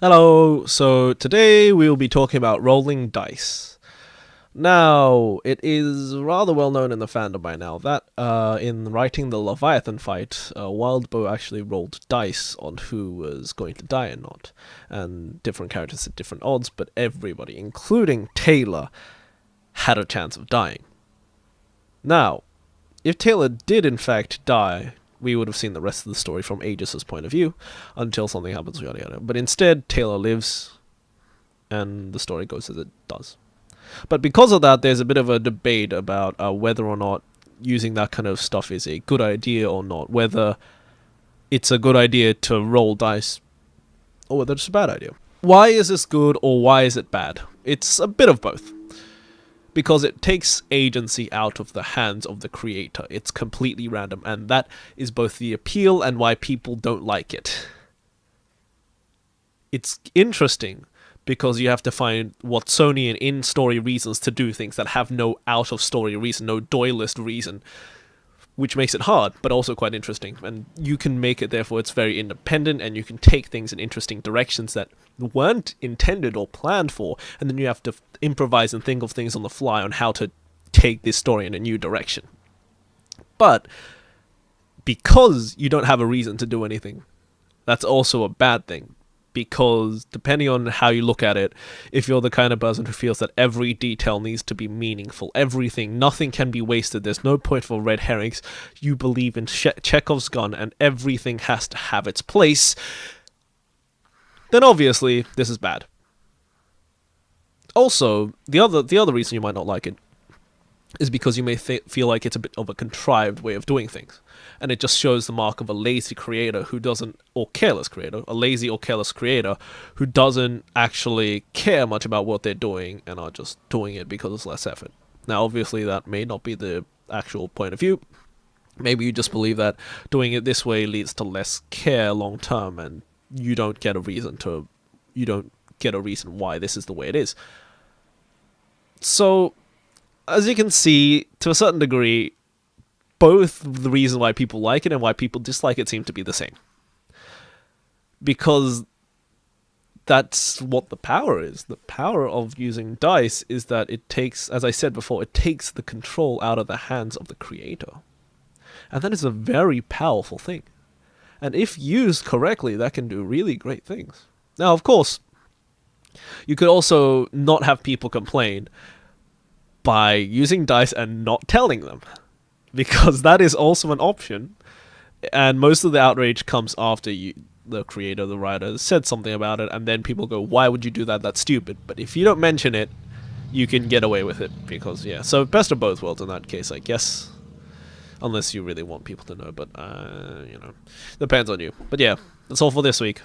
Hello, so today we'll be talking about rolling dice. Now, it is rather well known in the fandom by now that in writing the Leviathan fight, Wildbow actually rolled dice on who was going to die and not. And different characters had different odds, but everybody, including Taylor, had a chance of dying. Now, if Taylor did in fact die, we would have seen the rest of the story from Aegis's point of view until something happens, yada yada. But instead, Taylor lives, and the story goes as it does. But because of that, there's a bit of a debate about whether or not using that kind of stuff is a good idea or not, whether it's a good idea to roll dice or whether it's a bad idea. Why is this good or why is it bad? It's a bit of both. Because it takes agency out of the hands of the creator. It's completely random, and that is both the appeal and why people don't like it. It's interesting because you have to find Watsonian in-story reasons to do things that have no out-of-story reason, no doylist reason, which makes it hard, but also quite interesting. And you can make it, therefore, it's very independent, and you can take things in interesting directions that weren't intended or planned for, and then you have to improvise and think of things on the fly on how to take this story in a new direction. But because you don't have a reason to do anything, that's also a bad thing. Because depending on how you look at it, if you're the kind of person who feels that every detail needs to be meaningful, nothing can be wasted, there's no point for red herrings, you believe in Chekhov's gun and everything has to have its place, then obviously this is bad. Also, the other reason you might not like it is because you may feel like it's a bit of a contrived way of doing things. And it just shows the mark of a lazy creator who doesn't, or careless creator, a lazy or careless creator who doesn't actually care much about what they're doing and are just doing it because it's less effort. Now, obviously, that may not be the actual point of view. Maybe you just believe that doing it this way leads to less care long term, and you don't get a reason why this is the way it is. So, as you can see, to a certain degree, both the reason why people like it and why people dislike it seem to be the same. Because that's what the power is. The power of using dice is that it takes, as I said before, it takes the control out of the hands of the creator. And that is a very powerful thing. And if used correctly, that can do really great things. Now, of course, you could also not have people complain by using dice and not telling them, because that is also an option, and most of the outrage comes after the creator, the writer, said something about it, and then people go, why would you do that, that's stupid. But if you don't mention it, you can get away with it, because yeah, so best of both worlds in that case, I guess, unless you really want people to know, but depends on you. But yeah, that's all for this week.